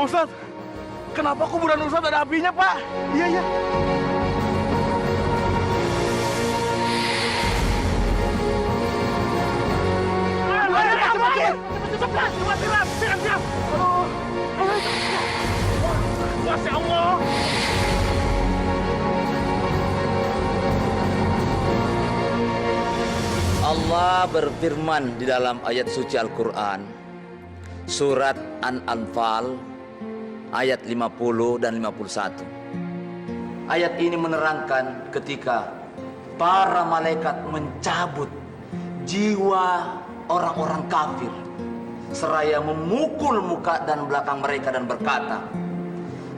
Pak Ustadz, kenapa kuburan Ustadz ada apinya, Pak? Iya, iya. Masya Allah. Allah berfirman di dalam ayat suci Al-Quran, surat An-Anfal ayat 50 dan 51. Ayat ini menerangkan ketika para malaikat mencabut jiwa orang-orang kafir seraya memukul muka dan belakang mereka dan berkata,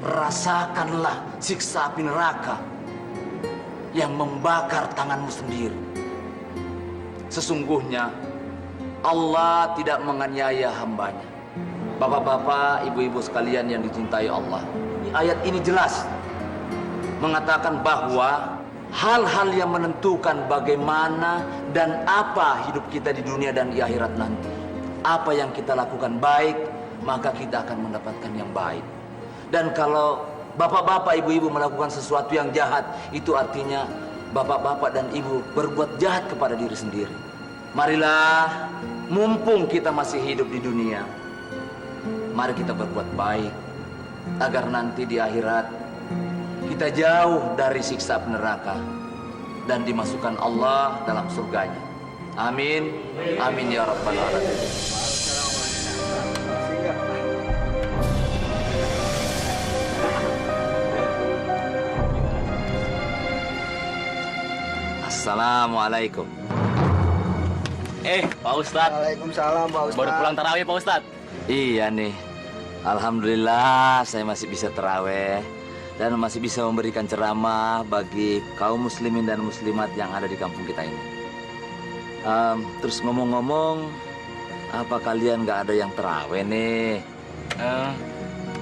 rasakanlah siksa api neraka yang membakar tanganmu sendiri. Sesungguhnya Allah tidak menganiaya hambanya. Bapak-bapak, ibu-ibu sekalian yang dicintai Allah, ayat ini jelas mengatakan bahwa hal-hal yang menentukan bagaimana dan apa hidup kita di dunia dan di akhirat nanti. Apa yang kita lakukan baik, maka kita akan mendapatkan yang baik. Dan kalau bapak-bapak, ibu-ibu melakukan sesuatu yang jahat, itu artinya bapak-bapak dan ibu berbuat jahat kepada diri sendiri. Marilah, mumpung kita masih hidup di dunia, mari kita berbuat baik agar nanti di akhirat kita jauh dari siksa neraka dan dimasukkan Allah dalam surganya. Amin. Amin ya rabbal alamin. Assalamualaikum. Pak Ustadz. Waalaikumsalam, Pak Ustadz. Baru pulang tarawih, Pak Ustadz. Iya nih, alhamdulillah saya masih bisa terawih dan masih bisa memberikan ceramah bagi kaum muslimin dan muslimat yang ada di kampung kita ini. Terus ngomong-ngomong, apa kalian nggak ada yang terawih nih?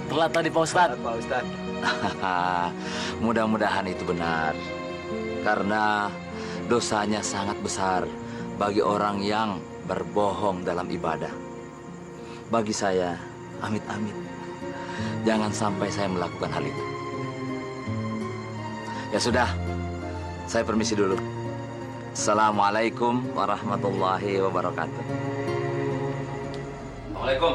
Telat tadi, Pak Ustadz. Pak Ustadz. Mudah-mudahan itu benar, karena dosanya sangat besar bagi orang yang berbohong dalam ibadah. Bagi saya, amit-amit, jangan sampai saya melakukan hal itu. Ya sudah, saya permisi dulu. Assalamualaikum warahmatullahi wabarakatuh. Assalamualaikum.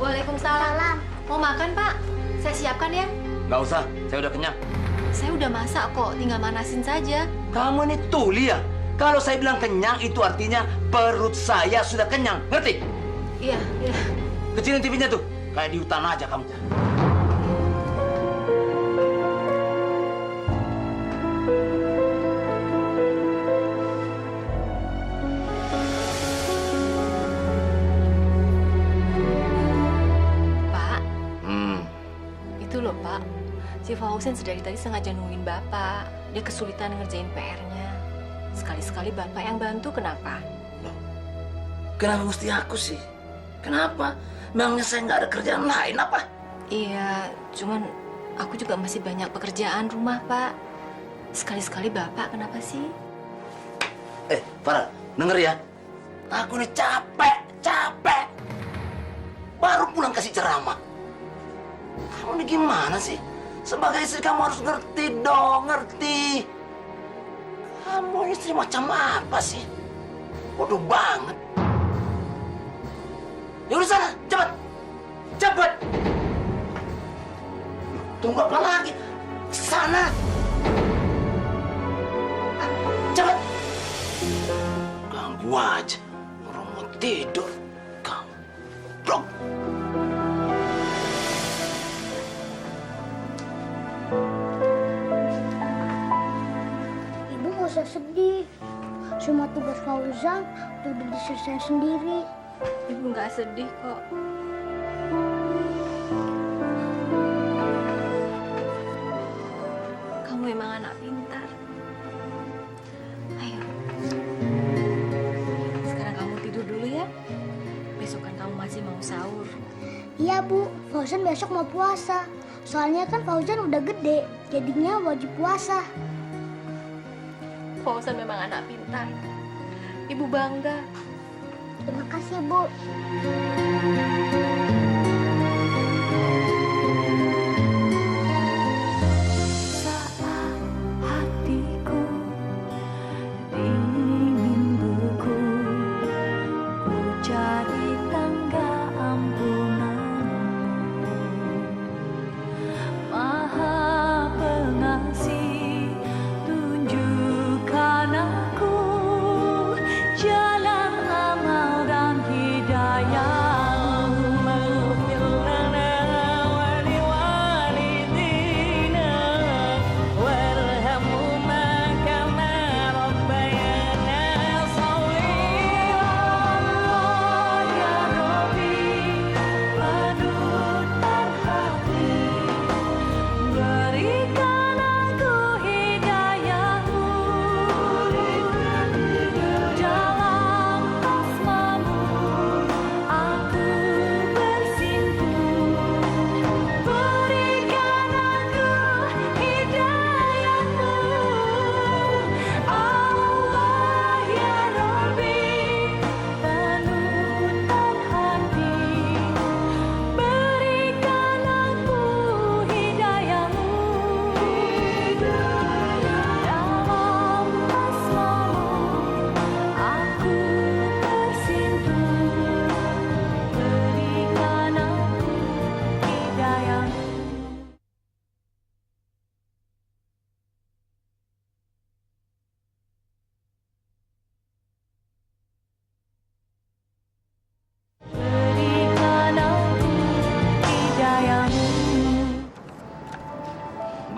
Waalaikumsalam. Mau makan, Pak? Saya siapkan ya. Nggak usah, saya udah kenyang. Saya udah masak kok, tinggal manasin saja. Kamu ini tuli ya? Kalau saya bilang kenyang, itu artinya perut saya sudah kenyang. Ngerti? Iya, iya. Kecilin TV-nya tuh. Kayak di hutan aja kamu. Pak, itu loh, Pak. Si Fauzan sedari tadi sengaja nungguin Bapak. Dia kesulitan ngerjain PR-nya. Sekali-sekali Bapak yang bantu, kenapa? Kenapa mesti aku sih? Kenapa? Memangnya saya nggak ada kerjaan lain apa? Iya, cuman aku juga masih banyak pekerjaan rumah, Pak. Sekali-sekali Bapak kenapa sih? Farah, denger ya. Aku ini capek. Baru pulang kasih ceramah. Kamu ini gimana sih? Sebagai istri kamu harus ngerti dong, ngerti. Kamu istri macam apa sih? Bodoh banget. Ya udah sana, cepat. Tunggu apa lagi? Sana. Cepat. Ganggu aja. Orang mau tidur. Kamu. Blok. Ibu nggak usah sedih. Semua tugas Fauzan udah diselesaikan sendiri. Ibu nggak sedih kok. Kamu memang anak pintar. Ayo. Sekarang kamu tidur dulu ya. Besok kan kamu masih mau sahur. Iya Bu, Fauzan besok mau puasa. Soalnya kan Fauzan udah gede, jadinya wajib puasa. Fauzan memang anak pintar. Ibu bangga. Terima kasih Bu.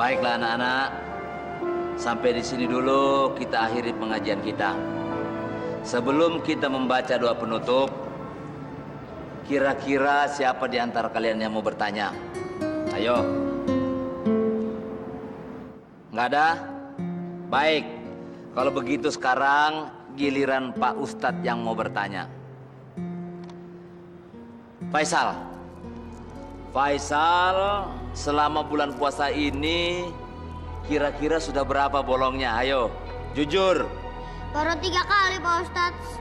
Baiklah anak-anak, sampai di sini dulu kita akhiri pengajian kita. Sebelum kita membaca doa penutup, kira-kira siapa di antara kalian yang mau bertanya? Ayo. Nggak ada? Baik. Kalau begitu sekarang giliran Pak Ustadz yang mau bertanya. Faisal. Faisal, selama bulan puasa ini kira-kira sudah berapa bolongnya? Ayo, jujur. Baru 3 kali Pak Ustadz.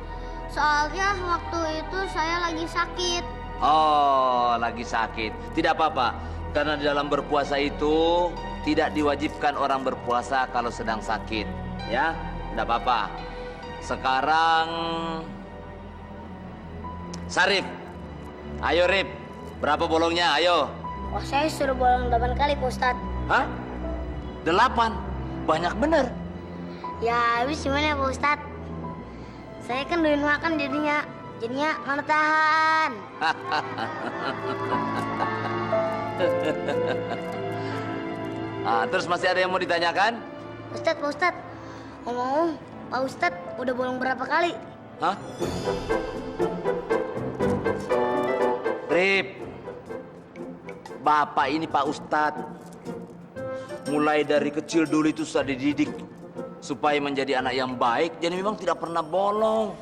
Soalnya waktu itu saya lagi sakit. Oh, lagi sakit. Tidak apa-apa. Karena di dalam berpuasa itu tidak diwajibkan orang berpuasa kalau sedang sakit. Ya, tidak apa-apa. Sekarang Sarif. Ayo Rip, berapa bolongnya? Ayo. Wah, saya suruh bolong 8 kali Pak Ustadz. Hah? 8? Banyak bener. Ya habis gimana ya Pak Ustadz? Saya kan doyan makan jadinya mana tahan. Terus masih ada yang mau ditanyakan? Pak Ustadz, ngomong Pak Ustadz udah bolong berapa kali? Hah? Rip, Bapak ini Pak Ustadz. Mulai dari kecil dulu itu sudah dididik supaya menjadi anak yang baik, jadi memang tidak pernah bolong.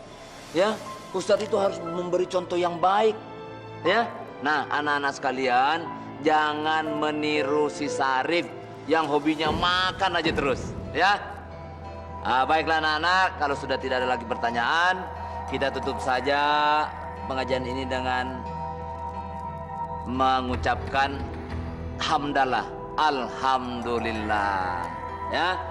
Ya, Ustadz itu harus memberi contoh yang baik. Ya, nah anak-anak sekalian, jangan meniru si Sarif yang hobinya makan aja terus. Ya, baiklah anak-anak, kalau sudah tidak ada lagi pertanyaan, kita tutup saja pengajian ini dengan mengucapkan hamdalah, alhamdulillah. Ya,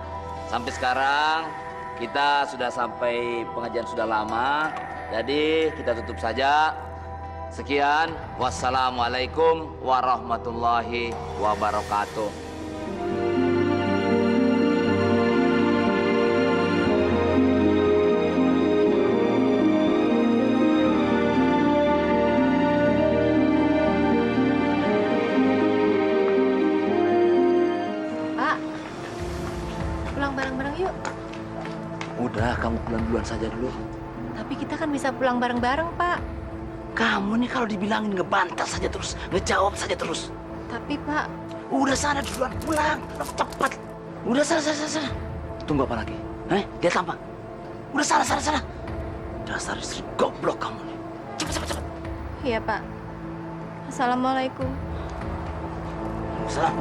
sampai sekarang kita sudah sampai pengajian sudah lama, jadi kita tutup saja. Sekian, wassalamualaikum warahmatullahi wabarakatuh. Pulang bareng-bareng yuk. Udah, kamu pulang duluan saja dulu. Tapi kita kan bisa pulang bareng-bareng, Pak. Kamu nih kalau dibilangin ngebantah saja terus, ngejawab saja terus. Tapi, Pak... Udah sana duluan, pulang. Cepat. Udah sana. Tunggu apa lagi? Lihat apa? Udah sana. Dasar istri goblok kamu nih. Cepat. Iya, Pak. Assalamualaikum. Salam.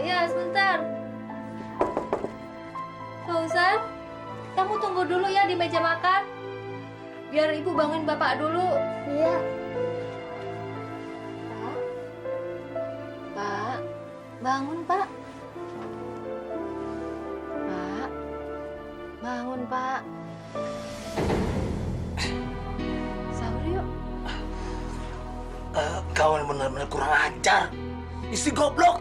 Ya, sebentar. Fauzan, kamu tunggu dulu ya di meja makan. Biar ibu bangunin bapak dulu. Iya. Pak, bangun Pak. Pak, bangun Pak. Sahur yuk. Kau benar-benar kurang ajar. Istri goblok.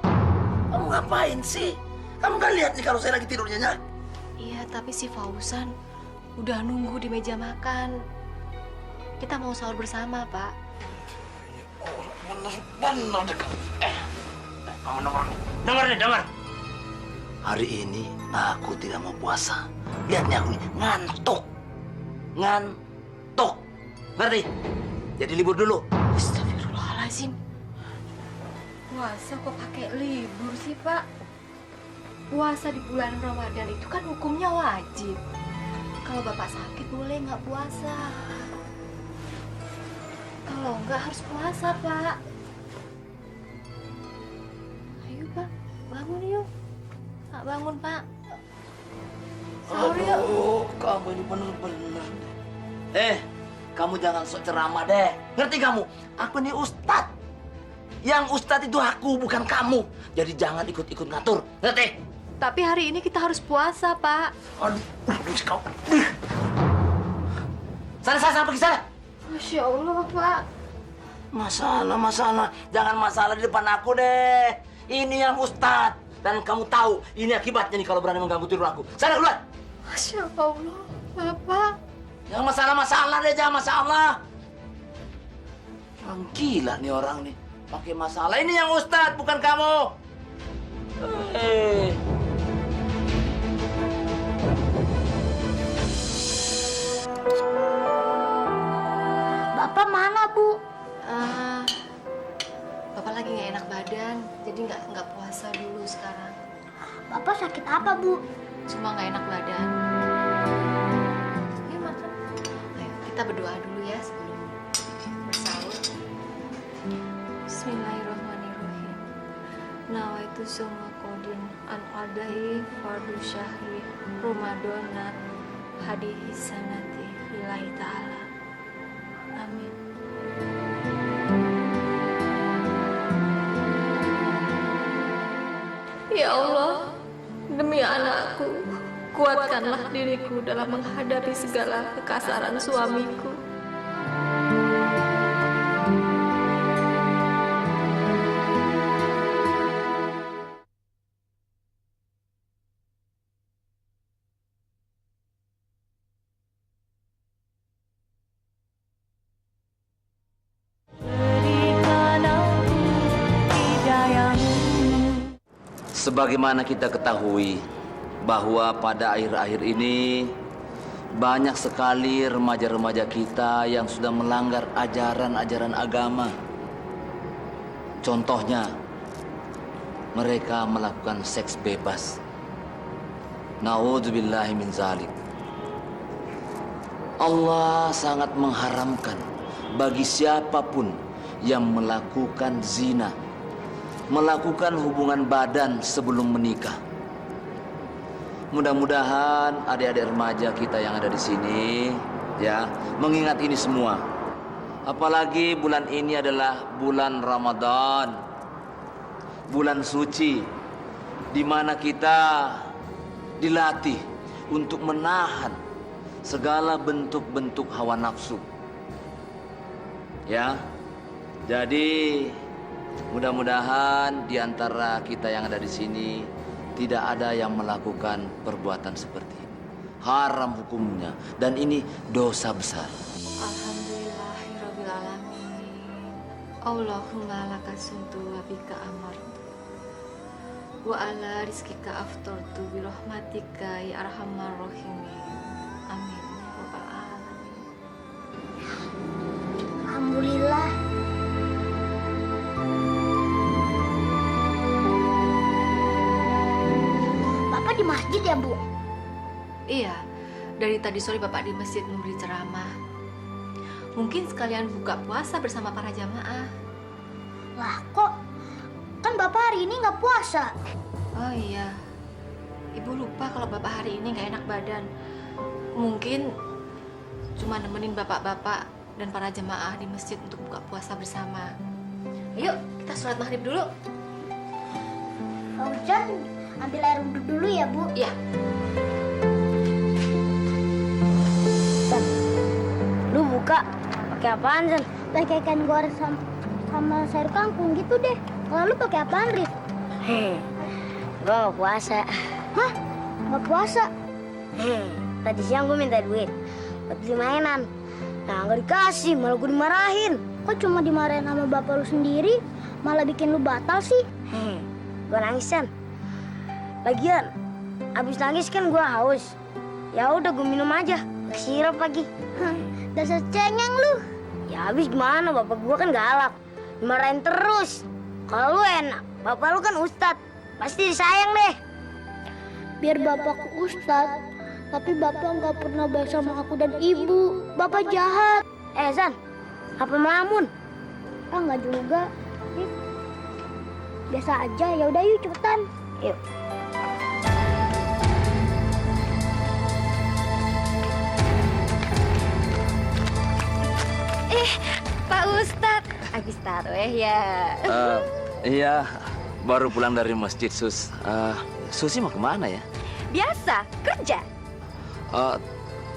Kamu ngapain sih? Kamu kan lihat nih kalau saya lagi tidur nyenyak. Iya, tapi si Fauzan udah nunggu di meja makan. Kita mau sahur bersama, Pak. Oh, benar deh kamu. Kamu dengar. Hari ini aku tidak mau puasa. Lihat nih aku nih, ngantuk. Ngerti? Jadi libur dulu. Astagfirullahaladzim. Puasa kok pakai libur sih, Pak? Puasa di bulan Ramadan itu kan hukumnya wajib. Kalau Bapak sakit boleh nggak puasa. Kalau nggak harus puasa, Pak. Ayo, Pak. Bangun yuk. Pak, bangun, Pak. Sahur yuk. Aduh, kamu ini benar-benar. Kamu jangan sok ceramah deh. Ngerti kamu? Aku ini ustad. Yang ustadz itu aku, bukan kamu. Jadi jangan ikut-ikut ngatur. Ngerti? Tapi hari ini kita harus puasa, Pak. Aduh, kau. Sana, pergi sana. Masya Allah, Pak. Masalah. Jangan masalah di depan aku deh. Ini yang ustadz. Dan kamu tahu, ini akibatnya nih kalau berani mengganggu tidur aku. Sana keluar. Masya Allah, Bapak. Jangan masalah deh, jangan masalah. Orang gila nih orang nih. Pakai masalah. Ini yang ustadz, bukan kamu. Bapak mana, Bu? Bapak lagi nggak enak badan, jadi nggak puasa dulu sekarang. Bapak sakit apa, Bu? Cuma nggak enak badan. Ayo makan. Ayo kita berdoa dulu ya sebelum bersahur. Bismillahirrahmanirrahim. Nawaitu summa qadin an adai fardu syahri Ramadana hadihi sanati lillahi ta'ala. Amin. Ya Allah, demi anakku, kuatkanlah diriku dalam menghadapi segala kekasaran suamiku. Sebagaimana kita ketahui bahwa pada akhir-akhir ini banyak sekali remaja-remaja kita yang sudah melanggar ajaran-ajaran agama. Contohnya, mereka melakukan seks bebas. Na'udzubillahi min zalik. Allah sangat mengharamkan bagi siapapun yang melakukan zina, melakukan hubungan badan sebelum menikah. Mudah-mudahan adik-adik remaja kita yang ada di sini ya mengingat ini semua. Apalagi bulan ini adalah bulan Ramadan, bulan suci, di mana kita dilatih untuk menahan segala bentuk-bentuk hawa nafsu. Ya, jadi mudah-mudahan di antara kita yang ada di sini tidak ada yang melakukan perbuatan seperti ini. Haram hukumnya dan ini dosa besar. Alhamdulillahirabbil alamin. Allahumma lakasuntu wa bika amartu. Wa ala rizkika aftartu bi rahmatika ya arhamar rahimin. Amin ya rabbal alamin. Alhamdulillah. Bapak di masjid ya, Bu? Iya, dari tadi sore Bapak di masjid memberi ceramah. Mungkin sekalian buka puasa bersama para jamaah. Lah, kok kan Bapak hari ini nggak puasa? Oh iya, Ibu lupa kalau Bapak hari ini nggak enak badan. Mungkin cuma nemenin bapak-bapak dan para jemaah di masjid untuk buka puasa bersama. Ayo, kita sholat maghrib dulu. Fauzan, ambil air wudhu dulu ya, Bu. Iya. Lu buka pakai apaan, San? Pakai ikan goreng sama sayur kangkung gitu deh. Kalau lu pakai apaan, Rif? Gue gak puasa. Hah? Nggak puasa? Tadi siang gue minta duit buat beli mainan. Nah, nggak dikasih, malah gue dimarahin. Kok cuma dimarahin sama bapak lu sendiri, malah bikin lu batal sih? Gue nangis, San. Lagian, abis nangis kan gue haus. Ya udah gue minum aja, sirup lagi. Dasar cengeng lu. Ya habis gimana, bapak gue kan galak. Dimarahin terus. Kalau lu enak, bapak lu kan ustad. Pasti disayang deh. Biar bapak ustad, tapi bapak nggak pernah baik sama aku dan ibu. Bapak jahat. San, apa melamun? Ah, nggak juga. Rif. Biasa aja. Ya udah yuk cepetan. Yuk. Pak Ustadz. habis tarawih ya. Iya, baru pulang dari masjid, Sus. Susi mau kemana ya? Biasa, kerja.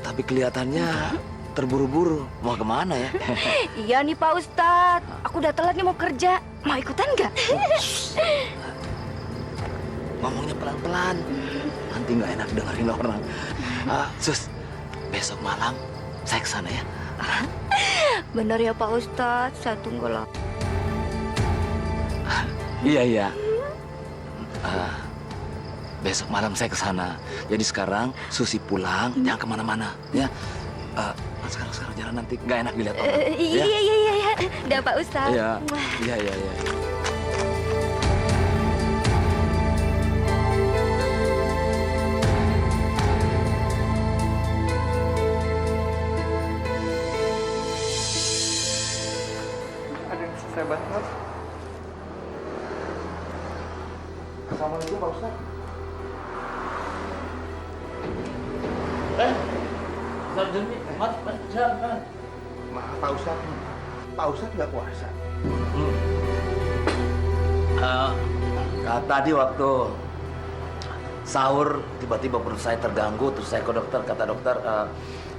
Tapi kelihatannya terburu-buru. Mau kemana ya? Iya nih Pak Ustadz, aku udah telat nih mau kerja. Mau ikutan nggak? Ngomongnya pelan-pelan. Nanti nggak enak dengerin orang. Sus, besok malam saya ke sana ya. Bener ya Pak Ustadz, saya tunggu loh. Iya. Besok malam saya ke sana. Jadi sekarang Susi pulang, jangan kemana-mana, ya. Sekarang jalan nanti nggak enak dilihat orang. Iya. Udah Pak Ustadz. Iya. Ada yang bisa saya bantu, Mas? Assalamualaikum, Pak Ustadz. Maaf, Pak Ustadz. Pak Ustadz nggak puasa. Tadi waktu sahur tiba-tiba perut saya terganggu, terus saya ke dokter, kata dokter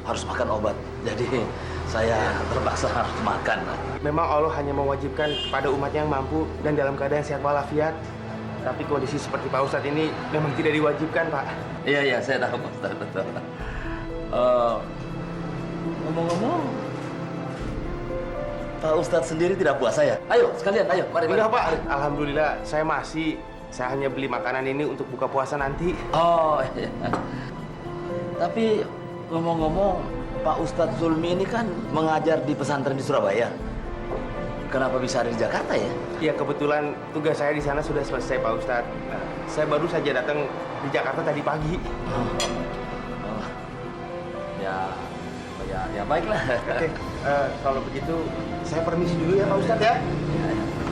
harus makan obat. Jadi saya terpaksa harus makan. Memang Allah hanya mewajibkan kepada umat yang mampu dan dalam keadaan sehat walafiat. Tapi kondisi seperti Pak Ustadz ini memang tidak diwajibkan, Pak. Iya, saya tahu Pak Ustadz, betul. Ngomong-ngomong, Pak Ustadz sendiri tidak puasa ya? Ayo, sekalian, ayo, mari. Enggak, Pak. Alhamdulillah, saya masih. Saya hanya beli makanan ini untuk buka puasa nanti. Oh, iya. Tapi ngomong-ngomong, Pak Ustadz Zulmi ini kan mengajar di pesantren di Surabaya. Kenapa bisa ada di Jakarta ya? Ya, kebetulan tugas saya di sana sudah selesai, Pak Ustadz. Saya baru saja datang di Jakarta tadi pagi. Ya baiklah. Oke, kalau begitu saya permisi dulu ya, Pak Ustadz ya.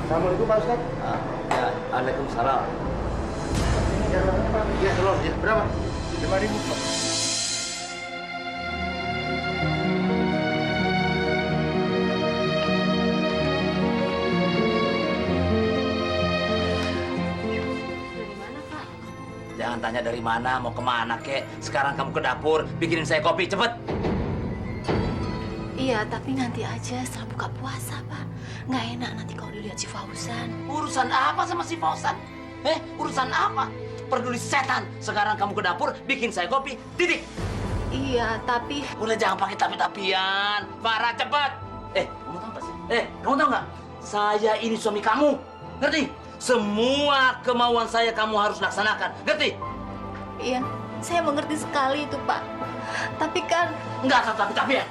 Assalamualaikum, Pak Ustadz. Ya, Waalaikumsalam. Ya, telur. Ya, berapa? 5.000. Jangan tanya dari mana, mau kemana, kek. Sekarang kamu ke dapur, bikinin saya kopi, cepet. Iya, tapi nanti aja setelah buka puasa, Pak. Nggak enak nanti kalau dilihat si Fauzan. Urusan apa sama si Fauzan? Urusan apa? Peduli setan. Sekarang kamu ke dapur, bikin saya kopi, titik. Iya, tapi... Udah jangan pakai tapi-tapian. Farah, cepet. Kamu tahu nggak sih? Kamu tahu nggak? Saya ini suami kamu. Ngerti? Semua kemauan saya kamu harus laksanakan. Ngerti? Iya, saya mengerti sekali itu, Pak. Tapi kan... Nggak ada tapi-tapian.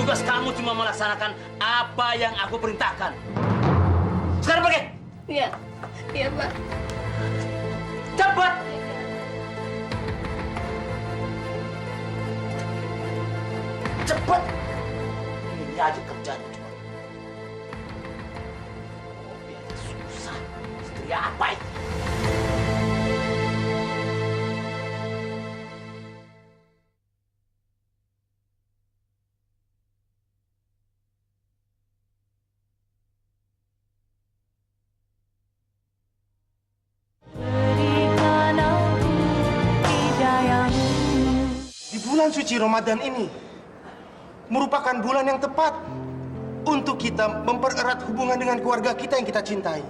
Tugas kamu cuma melaksanakan apa yang aku perintahkan. Sekarang pergi. Iya, Pak. Cepat. Cepat. Ini aja kerjanya cuma. Kopi aja susah. Istri apa itu? Bulan suci Ramadan ini merupakan bulan yang tepat untuk kita mempererat hubungan dengan keluarga kita yang kita cintai.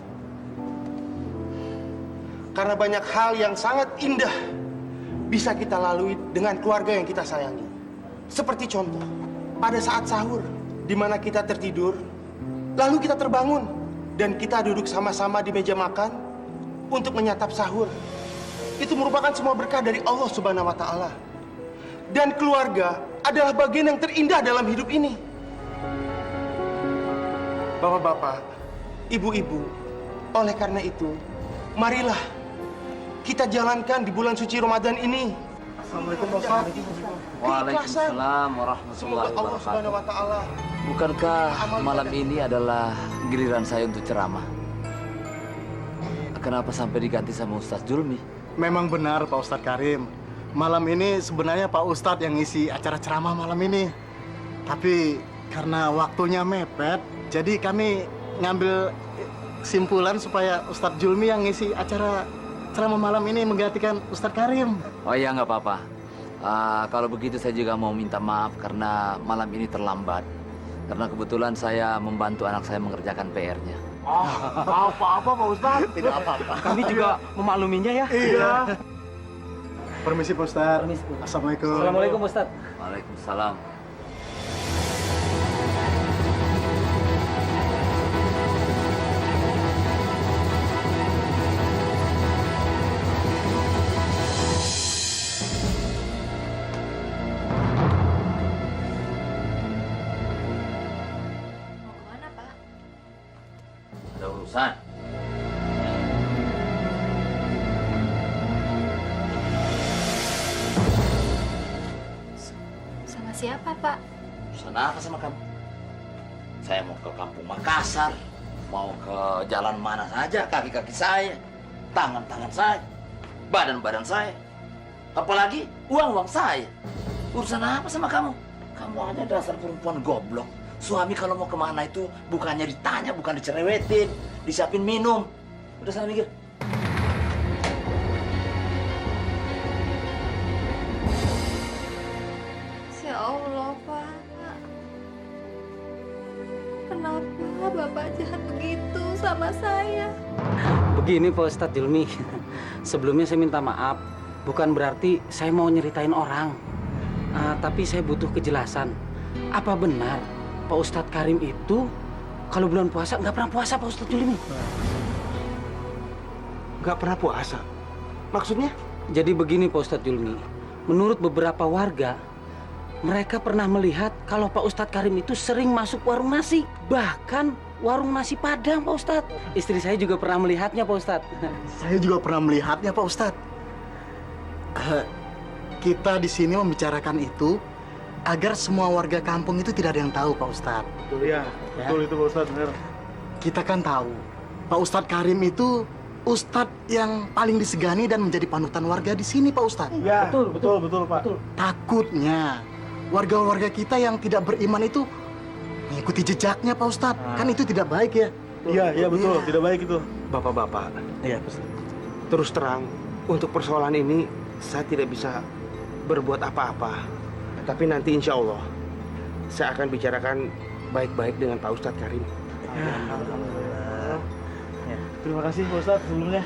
Karena banyak hal yang sangat indah bisa kita lalui dengan keluarga yang kita sayangi. Seperti contoh, pada saat sahur, di mana kita tertidur, lalu kita terbangun, dan kita duduk sama-sama di meja makan untuk menyantap sahur. Itu merupakan semua berkah dari Allah Subhanahu wa Ta'ala. Dan keluarga adalah bagian yang terindah dalam hidup ini. Bapak-bapak, ibu-ibu, oleh karena itu, marilah kita jalankan di bulan suci Ramadan ini. Assalamualaikum warahmatullahi wabarakatuh. Waalaikumsalam warahmatullahi Semoga Allah Subhanahu wa Ta'ala. Bukankah malam ini adalah giliran saya untuk ceramah? Kenapa sampai diganti sama Ustadz Zulmi? Memang benar Pak Ustadz Karim. Malam ini sebenarnya Pak Ustadz yang ngisi acara ceramah malam ini. Tapi karena waktunya mepet, jadi kami ngambil kesimpulan supaya Ustadz Julmi yang ngisi acara ceramah malam ini menggantikan Ustadz Karim. Oh iya, nggak apa-apa. Kalau begitu saya juga mau minta maaf karena malam ini terlambat. Karena kebetulan saya membantu anak saya mengerjakan PR-nya. Apa-apa Pak Ustadz? Tidak apa-apa. Kami juga memakluminya ya. Iya. Permisi Pak Ustadz. Assalamualaikum. Assalamualaikum Ustaz. Waalaikumsalam. Mau kemana, Pak? Ada urusan. Sama siapa, Pak? Urusan apa sama kamu? Saya mau ke kampung Makassar, mau ke jalan mana saja, kaki-kaki saya, tangan-tangan saya, badan-badan saya, apalagi uang-uang saya. Urusan apa sama kamu? Kamu aja dasar perempuan goblok. Suami kalau mau kemana itu bukannya ditanya, bukan dicerewetin, disiapin minum. Udah sana mikir. Ya Allah, Pak. Kenapa Bapak jahat begitu sama saya? Begini Pak Ustadz Julmi, sebelumnya saya minta maaf. Bukan berarti saya mau nyeritain orang. Tapi saya butuh kejelasan. Apa benar Pak Ustadz Karim itu kalau bulan puasa nggak pernah puasa Pak Ustadz Julmi? Nggak pernah puasa? Maksudnya? Jadi begini Pak Ustadz Julmi, menurut beberapa warga, mereka pernah melihat kalau Pak Ustadz Karim itu sering masuk warung nasi. Bahkan warung nasi Padang Pak Ustadz. Istri saya juga pernah melihatnya Pak Ustadz. Saya juga pernah melihatnya Pak Ustadz. Kita di sini membicarakan itu agar semua warga kampung itu tidak ada yang tahu Pak Ustadz. Iya, betul itu Pak Ustadz, benar. Kita kan tahu Pak Ustadz Karim itu Ustadz yang paling disegani dan menjadi panutan warga di sini Pak Ustadz. Ya, betul Pak. Takutnya warga-warga kita yang tidak beriman itu mengikuti jejaknya Pak Ustadz. Kan itu tidak baik ya. Iya betul, tidak baik itu. Bapak-bapak, Iya Pak Ustadz. terus terang untuk persoalan ini saya tidak bisa berbuat apa-apa. Tapi nanti insya Allah saya akan bicarakan baik-baik dengan Pak Ustadz Karim. Terima kasih Pak Ustadz sebelumnya.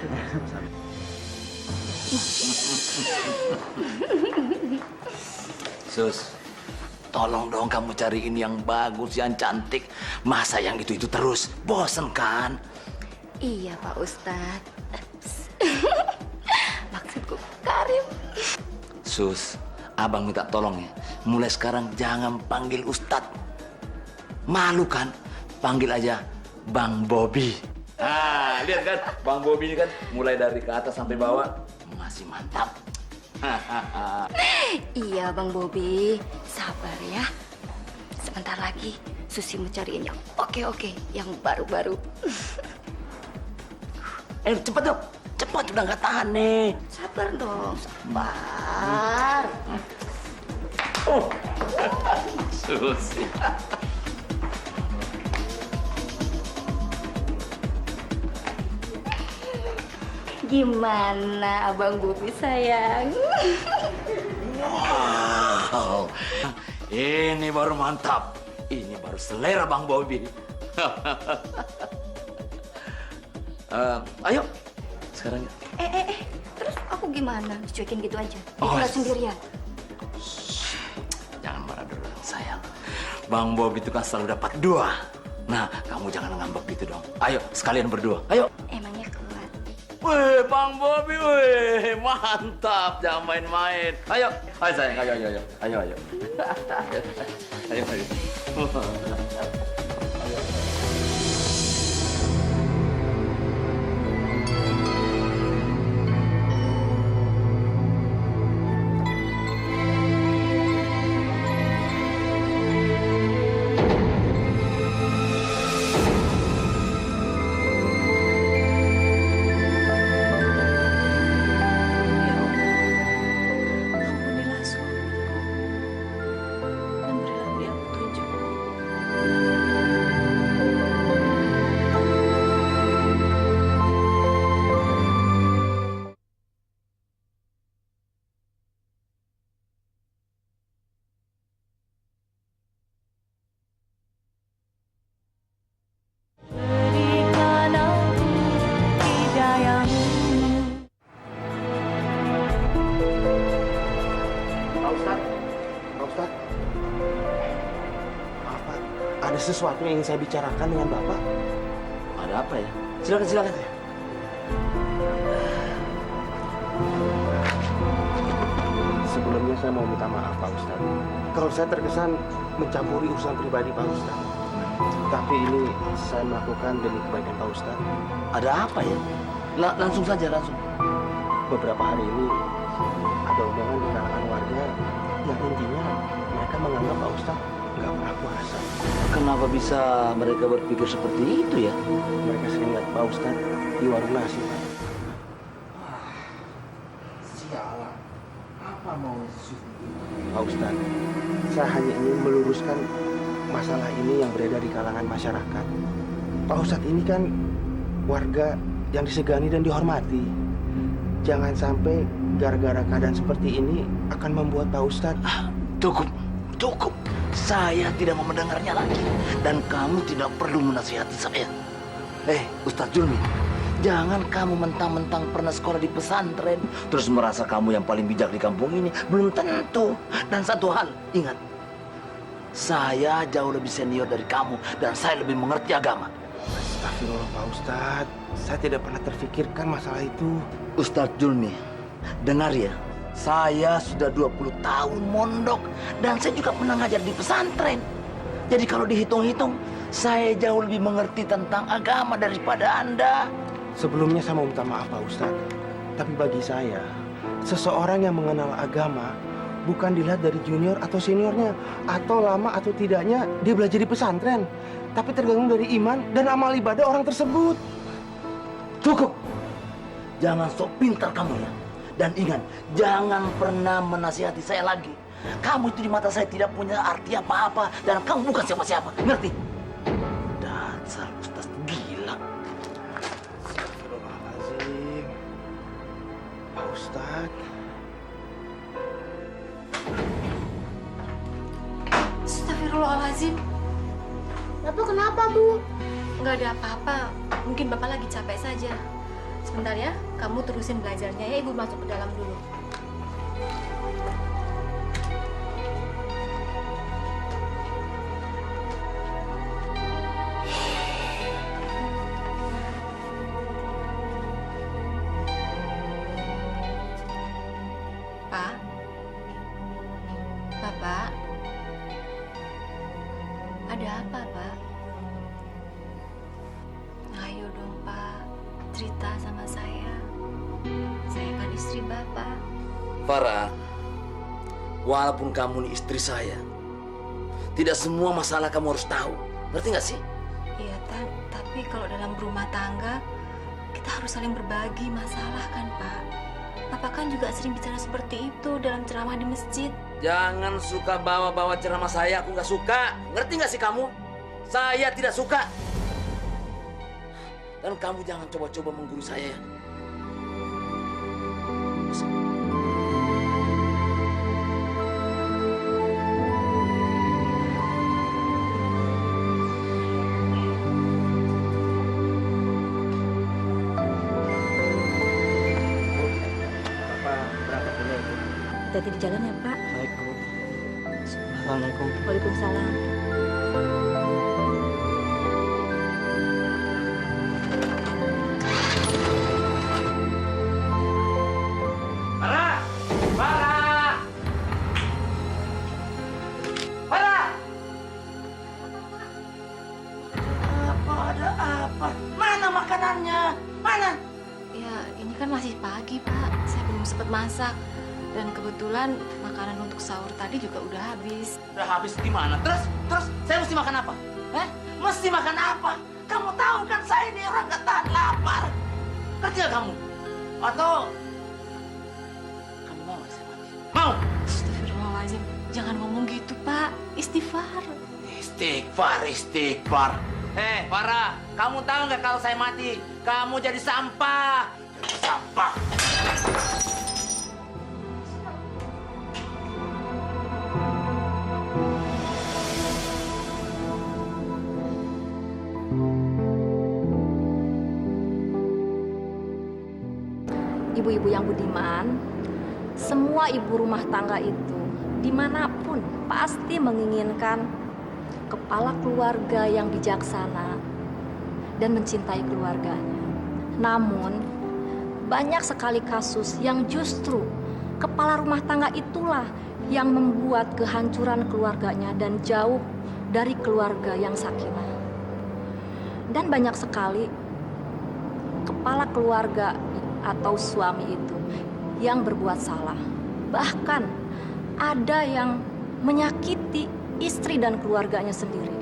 Sus, tolong dong kamu cariin yang bagus, yang cantik. Masa yang itu terus? Bosen kan? Iya, Pak Ustadz. Maksudku Karim. Sus, abang minta tolong ya. Mulai sekarang jangan panggil Ustadz. Malu kan? Panggil aja Bang Bobby. Ah, lihat kan? Bang Bobby ini kan mulai dari ke atas sampai bawah masih mantap. Iya, Bang Bobi. Sabar ya. Sebentar lagi Susi mau cariin yang oke, yang baru-baru. Cepet dong. Cepat, udah nggak tahan nih. Sabar dong, sabar. Oh, Susi. Gimana Abang Bobi sayang? Wow, ini baru mantap. Ini baru selera Bang Bobby. Ayo, sekarang. Terus aku gimana? Dicuekin gitu aja? Oh, Tinggal sendirian? Jangan marah dulu, sayang. Bang Bobby itu kan selalu dapat dua. Nah, kamu jangan ngambek gitu dong. Ayo, sekalian berdua. Ayo. Emangnya kuat? Wih, Bang Bobby, wih, mantap. Jangan main-main. Ayo, ayo sayang, ayo. Ayo. Ampunilah suamiku dan berilah dia petunjuk sesuatu yang ingin saya bicarakan dengan Bapak. Ada apa ya? Silakan, silakan. Sebelumnya saya mau minta maaf Pak Ustadz. Kalau saya terkesan mencampuri urusan pribadi Pak Ustadz. Tapi ini saya melakukan demi kebaikan Pak Ustadz. Ada apa ya? Langsung saja, langsung. Beberapa hari ini ada omongan di kalangan warga yang intinya mereka menganggap Pak Ustadz nggak pernah puasa. Kenapa bisa mereka berpikir seperti itu ya? Mereka sering lihat Pak Ustadz di warung nasi Pak. Sialan. Apa mau Pak Ustadz, saya hanya ingin meluruskan masalah ini yang beredar di kalangan masyarakat. Pak Ustadz ini kan warga yang disegani dan dihormati. Jangan sampai gara-gara keadaan seperti ini akan membuat Pak Ustadz... Cukup, cukup. Saya tidak mau mendengarnya lagi. Dan kamu tidak perlu menasihati saya. Ustadz Julmi, jangan kamu mentang-mentang pernah sekolah di pesantren, terus merasa kamu yang paling bijak di kampung ini. Belum tentu. Dan satu hal, ingat. Saya jauh lebih senior dari kamu, dan saya lebih mengerti agama. Astagfirullah Pak Ustadz, saya tidak pernah terfikirkan masalah itu. Ustadz Julmi, dengar ya. Saya sudah 20 tahun mondok, dan saya juga pernah ngajar di pesantren. Jadi kalau dihitung-hitung, saya jauh lebih mengerti tentang agama daripada Anda. Sebelumnya saya mau minta maaf Pak Ustadz. Tapi bagi saya, seseorang yang mengenal agama bukan dilihat dari junior atau seniornya, atau lama atau tidaknya dia belajar di pesantren. Tapi tergantung dari iman dan amal ibadah orang tersebut. Cukup. Jangan sok pintar kamu ya. Dan ingat, jangan pernah menasihati saya lagi. Kamu itu di mata saya tidak punya arti apa-apa, dan kamu bukan siapa-siapa. Ngerti? Dasar Ustaz gila. Astagfirullahaladzim. Pak Ustadz. Astagfirullahaladzim. Bapak kenapa, Bu? Nggak ada apa-apa. Mungkin Bapak lagi capek saja. Sebentar ya, kamu terusin belajarnya ya. Ibu masuk ke dalam dulu. Pak? Bapak? Ada apa, Pak? Ayo dong, Pak. Cerita sama saya. Saya kan istri Bapak. Farah, walaupun kamu ini istri saya, tidak semua masalah kamu harus tahu. Ngerti nggak sih? Iya, Tan. Tapi kalau dalam berumah tangga, kita harus saling berbagi masalah kan, Pak? Bapak kan juga sering bicara seperti itu dalam ceramah di masjid. Jangan suka bawa-bawa ceramah saya, aku nggak suka. Ngerti nggak sih kamu? Saya tidak suka. Dan kamu jangan coba-coba mengguru saya. Bapak berangkat dulu ya, Bu. Hati-hati di jalan ya, Pak. Baik, Bu. Assalamualaikum. Waalaikumsalam. Farah! Farah! Farah! Ada apa? Mana makanannya? Mana? Ya, ini kan masih pagi, Pak. Saya belum sempat masak. Dan kebetulan makanan untuk sahur tadi juga udah habis. Udah habis gimana? Terus saya mesti makan apa? Mesti makan apa? Kamu tahu kan saya ini orang gak tahan lapar. Ngerti gak kamu? Atau kamu mau gak saya mati? Mau? Astagfirullahaladzim. Jangan ngomong gitu, Pak. Istighfar. Istighfar. Farah, kamu tahu nggak kalau saya mati, kamu jadi sampah. Jadi sampah. Ibu-ibu yang budiman, semua ibu rumah tangga itu dimanapun pasti menginginkan kepala keluarga yang bijaksana dan mencintai keluarganya. Namun, banyak sekali kasus yang justru kepala rumah tangga itulah yang membuat kehancuran keluarganya dan jauh dari keluarga yang sakinah. Dan banyak sekali kepala keluarga atau suami itu yang berbuat salah. Bahkan ada yang menyakiti istri dan keluarganya sendiri.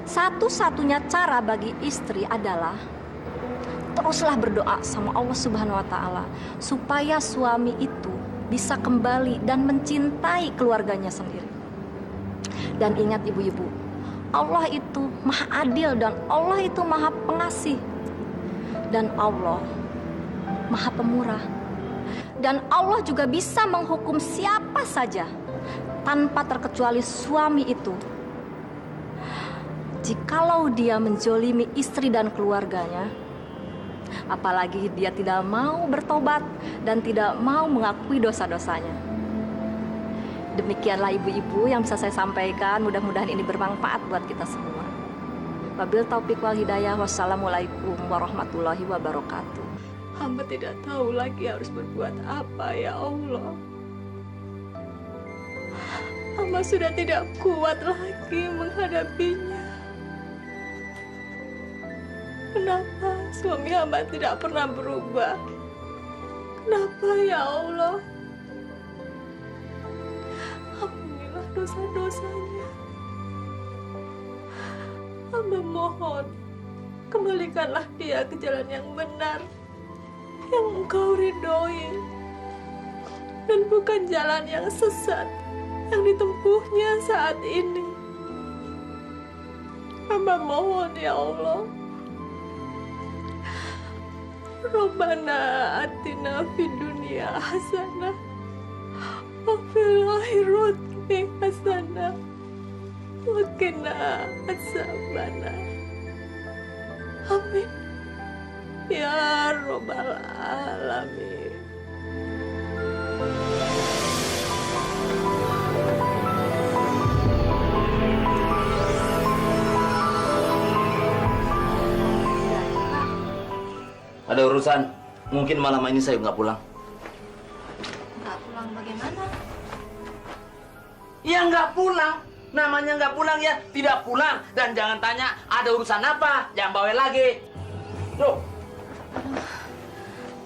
Satu-satunya cara bagi istri adalah teruslah berdoa sama Allah Subhanahu wa Ta'ala supaya suami itu bisa kembali dan mencintai keluarganya sendiri. Dan ingat ibu-ibu, Allah itu maha adil dan Allah itu maha pengasih. Dan Allah maha pemurah. Dan Allah juga bisa menghukum siapa saja tanpa terkecuali suami itu. Jikalau dia menjolimi istri dan keluarganya, apalagi dia tidak mau bertobat dan tidak mau mengakui dosa-dosanya. Demikianlah ibu-ibu yang bisa saya sampaikan. Mudah-mudahan ini bermanfaat buat kita semua. Wabil taufiq wal hidayah. Wassalamualaikum warahmatullahi wabarakatuh. Hamba tidak tahu lagi harus berbuat apa, ya Allah. Hamba sudah tidak kuat lagi menghadapinya. Kenapa suami hamba tidak pernah berubah? Kenapa, ya Allah? Ampunilah dosa-dosanya. Hamba mohon, kembalikanlah dia ke jalan yang benar, yang Engkau ridhoi, dan bukan jalan yang sesat yang ditempuhnya saat ini. Hamba mohon, ya Allah. Rabbana atina fid dunya hasanah wa fil akhirati hasanah wa qina adzabannar. Amin ya rabbal alamin. Ada urusan. Mungkin malam ini saya nggak pulang. Nggak pulang bagaimana? Ya nggak pulang. Namanya nggak pulang ya tidak pulang. Dan jangan tanya ada urusan apa. Jangan bawa lagi. Loh.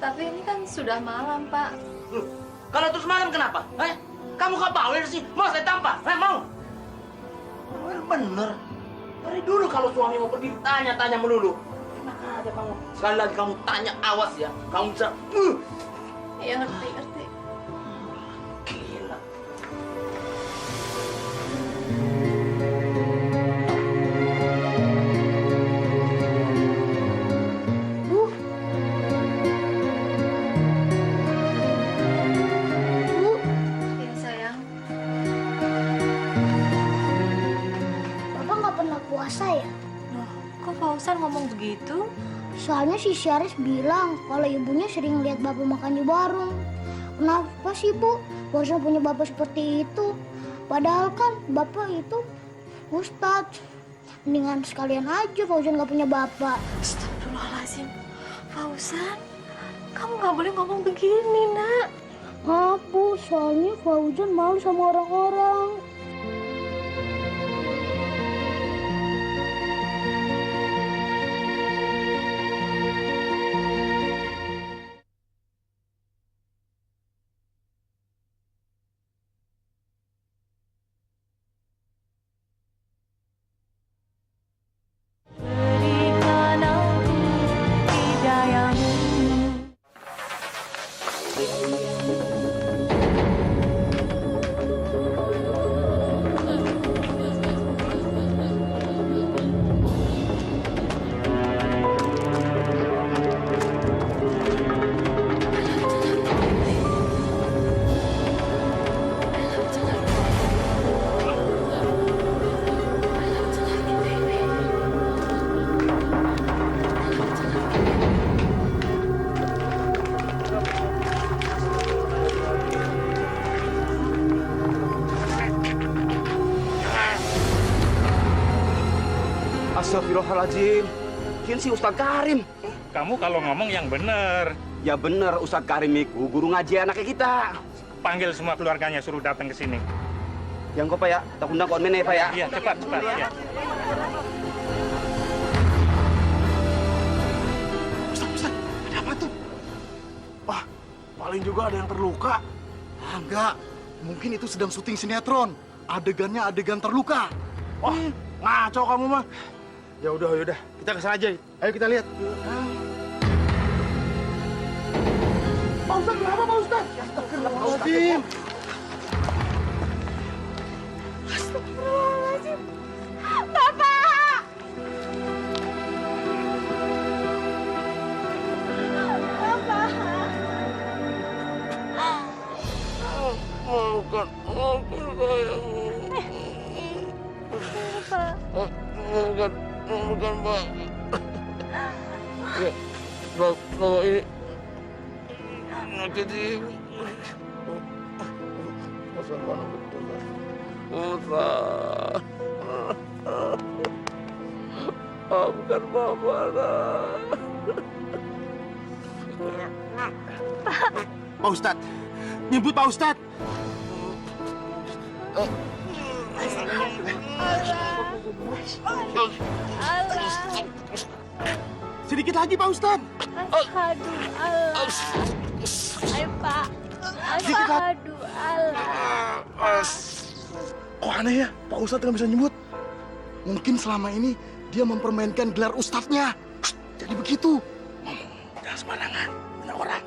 Tapi ini kan sudah malam, Pak. Loh. Kalau terus malam kenapa? Kamu nggak bawel sih? Mau saya tampar? Mau? Bener. Dari dulu kalau suami mau pergi tanya-tanya melulu. Enak aja kamu. Sekali lagi kamu tanya, awas ya. Kamu bisa. Iya, ngerti. Gila. Iya, sayang. Bapak nggak pernah puasa ya? Loh, kok Fauzan ngomong begitu? Soalnya si Syaris bilang kalau ibunya sering lihat bapak makan di warung. Kenapa sih, Bu? Fauzan punya bapak seperti itu. Padahal kan bapak itu Ustadz. Mendingan sekalian aja Fauzan nggak punya bapak. Astagfirullahaladzim. Fauzan, kamu nggak boleh ngomong begini, nak. Maaf, Bu. Soalnya Fauzan malu sama orang-orang. Astagfirullahaladzim. Kian si Ustadz Karim. Kamu kalau ngomong yang bener. Ya bener, Ustadz Karim itu guru ngaji anaknya kita. Panggil semua keluarganya, suruh datang ke sini. Yang kok Pak ya? Tak undang konmen ya Pak ya? Iya, cepat. Ya. Ustaz, ada apa tuh? Wah, paling juga ada yang terluka. Enggak, mungkin itu sedang syuting sinetron. Adegannya adegan terluka. Wah, ngaco kamu mah. Ya udah, kita kesana aja. Ayo kita lihat. Pak Ustadz, kenapa Pak Ustadz? Astagfirullahaladzim. Astagfirullahaladzim. Bapak! Bapak! Maafkan saya. Maafkan Pak. Ya, kalau ini menyakiti ibu. Ustaz. Maafkan Bapak. Pak Ustadz, nyebut Pak Ustadz. Sedikit lagi Pak Ustadz. Asyhadu Allah. Ayo Pak. Asyhadu Allah. Kok aneh ya, Pak Ustadz nggak bisa nyebut. Mungkin selama ini dia mempermainkan gelar ustadznya. Jadi begitu. Jangan sembarangan, banyak orang.